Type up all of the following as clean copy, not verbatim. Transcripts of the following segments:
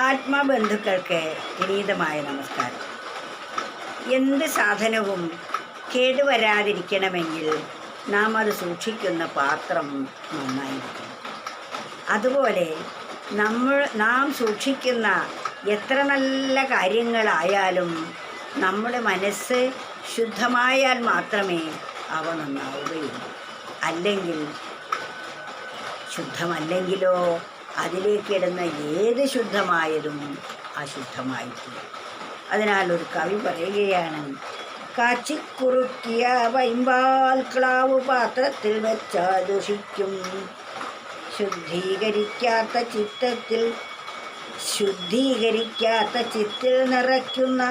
ആത്മബന്ധുക്കൾക്ക് വിനീതമായ നമസ്കാരം. എന്ത് സാധനവും കേടുവരാതിരിക്കണമെങ്കിൽ നാം അത് സൂക്ഷിക്കുന്ന പാത്രം നന്നായിരിക്കും. അതുപോലെ നാം സൂക്ഷിക്കുന്ന എത്ര നല്ല കാര്യങ്ങളായാലും നമ്മുടെ മനസ്സ് ശുദ്ധമായാൽ മാത്രമേ അവ നന്നാവുകയുള്ളൂ. അല്ലെങ്കിൽ ശുദ്ധമല്ലെങ്കിലോ അതിലേക്കിടുന്ന ഏത് ശുദ്ധമായതും അശുദ്ധമായിരിക്കും. അതിനാൽ ഒരു കവി പറയുകയാണ്, കാച്ചിക്കുറുക്കിയ വൈമ്പാൽ ക്ലാവ് പാത്രത്തിൽ വെച്ചാൽ ദുഷിക്കും, ശുദ്ധീകരിക്കാത്ത ചിത്തിൽ നിറയ്ക്കുന്ന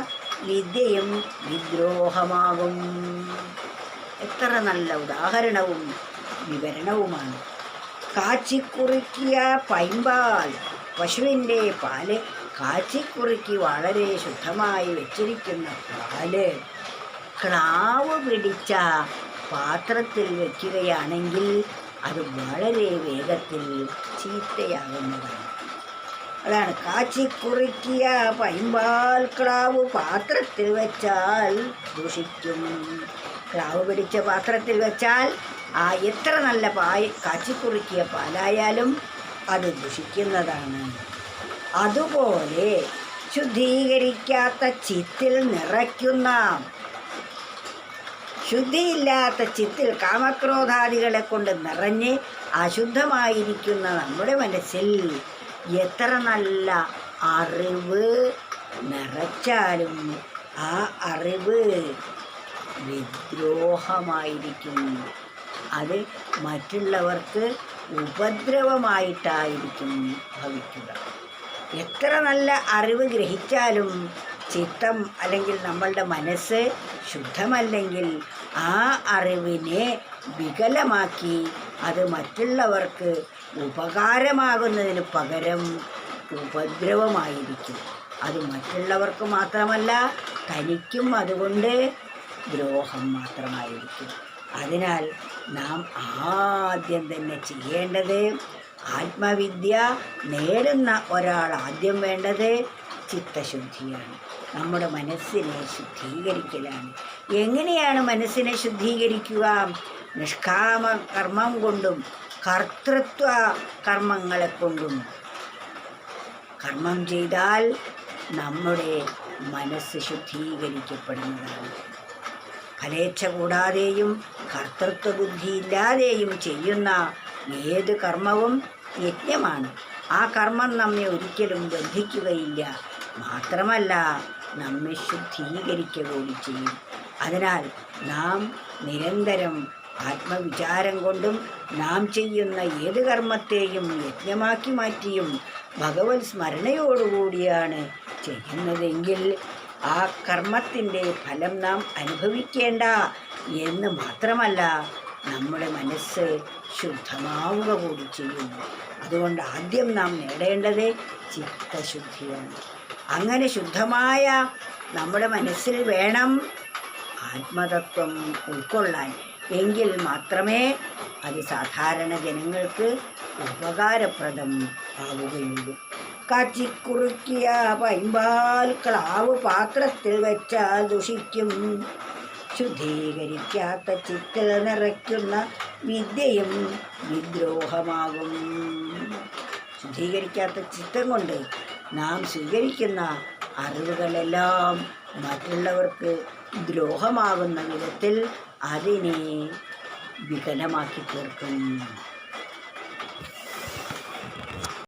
വിദ്യയും വിദ്രോഹമാകും. എത്ര നല്ല ഉദാഹരണവും വിവരണവുമാണ്. കാച്ചിക്കുറുക്കിയ പൈമ്പാൽ, പശുവിൻ്റെ പാല് കാച്ചിക്കുറുക്കി വളരെ ശുദ്ധമായി വെച്ചിരിക്കുന്ന പാല് ക്ലാവ് പിടിച്ച പാത്രത്തിൽ വയ്ക്കുകയാണെങ്കിൽ അത് വളരെ വേഗത്തിൽ ചീത്തയാകുന്നതാണ്. അതാണ് കാച്ചിക്കുറുക്കിയ പൈമ്പാൽ ക്ലാവ് പാത്രത്തിൽ വെച്ചാൽ ദൂഷിക്കും. ക്ലാവ് പിടിച്ച പാത്രത്തിൽ വെച്ചാൽ എത്ര നല്ല കാച്ചിക്കുറുക്കിയ പാലായാലും അത് ദുഷിക്കുന്നതാണ്. അതുപോലെ ശുദ്ധീകരിക്കാത്ത ചിത്തിൽ നിറയ്ക്കുന്ന, ശുദ്ധിയില്ലാത്ത ചിത്തിൽ കാമക്രോധാദികളെ കൊണ്ട് നിറഞ്ഞ് അശുദ്ധമായിരിക്കുന്ന നമ്മുടെ മനസ്സിൽ എത്ര നല്ല അറിവ് നിറച്ചാലും ആ അറിവ് വിദ്രോഹമായിരിക്കും. അത് മറ്റുള്ളവർക്ക് ഉപദ്രവമായിട്ടായിരിക്കും ഭവിക്കുക. എത്ര നല്ല അറിവ് ഗ്രഹിച്ചാലും ചിത്തം അല്ലെങ്കിൽ നമ്മളുടെ മനസ്സ് ശുദ്ധമല്ലെങ്കിൽ ആ അറിവിനെ വികലമാക്കി അത് മറ്റുള്ളവർക്ക് ഉപകാരമാകുന്നതിന് പകരം ഉപദ്രവമായിരിക്കും. അത് മറ്റുള്ളവർക്ക് മാത്രമല്ല തനിക്കും അതുകൊണ്ട് ദ്രോഹം മാത്രമായിരിക്കും. അതിനാൽ നാം ആദ്യം തന്നെ ചെയ്യേണ്ടത്, ആത്മവിദ്യ നേടുന്ന ഒരാൾ ആദ്യം വേണ്ടത് ചിത്തശുദ്ധിയാണ്, നമ്മുടെ മനസ്സിനെ ശുദ്ധീകരിക്കലാണ്. എങ്ങനെയാണ് മനസ്സിനെ ശുദ്ധീകരിക്കുക? നിഷ്കാമ കർമ്മം കൊണ്ടും കർത്തൃത്വ കർമ്മങ്ങളെ കൊണ്ടും കർമ്മം ചെയ്താൽ നമ്മുടെ മനസ്സ് ശുദ്ധീകരിക്കപ്പെടുന്നതാണ്. ഫലേച്ഛ കൂടാതെയും കർത്തൃത്വ ബുദ്ധിയില്ലാതെയും ചെയ്യുന്ന ഏത് കർമ്മവും യജ്ഞമാണ്. ആ കർമ്മം നമ്മെ ഒരിക്കലും ബന്ധിക്കുകയില്ല, മാത്രമല്ല നമ്മെ ശുദ്ധീകരിക്കുക കൂടി ചെയ്യും. അതിനാൽ നാം നിരന്തരം ആത്മവിചാരം കൊണ്ടും നാം ചെയ്യുന്ന ഏത് കർമ്മത്തെയും യജ്ഞമാക്കി മാറ്റിയും ഭഗവത് സ്മരണയോടുകൂടിയാണ് ചെയ്യുന്നതെങ്കിൽ ആ കർമ്മത്തിൻ്റെ ഫലം നാം അനുഭവിക്കേണ്ട എന്ന് മാത്രമല്ല നമ്മുടെ മനസ്സ് ശുദ്ധമാവുക കൂടി ചെയ്യുന്നു. അതുകൊണ്ട് ആദ്യം നാം നേടേണ്ടത് ചിത്തശുദ്ധിയാണ്. അങ്ങനെ ശുദ്ധമായ നമ്മുടെ മനസ്സിൽ വേണം ആത്മതത്വം ഉൾക്കൊള്ളാൻ. എങ്കിൽ മാത്രമേ അത് സാധാരണ ജനങ്ങൾക്ക് ഉപകാരപ്രദം ആവുകയുള്ളൂ. കാച്ചിക്കുറുക്കിയ പൈമ്പാൽ ക്ലാവ് പാത്രത്തിൽ വെച്ചാൽ ദുഷിക്കും, ശുദ്ധീകരിക്കാത്ത ചിത്തിൽ നിറയ്ക്കുന്ന വിദ്യയും വിദ്രോഹമാകും. ശുദ്ധീകരിക്കാത്ത ചിത്തം കൊണ്ട് നാം സ്വീകരിക്കുന്ന അറിവുകളെല്ലാം മറ്റുള്ളവർക്ക് ദ്രോഹമാകുന്ന വിധത്തിൽ അതിനെ വികലമാക്കി തീർക്കും.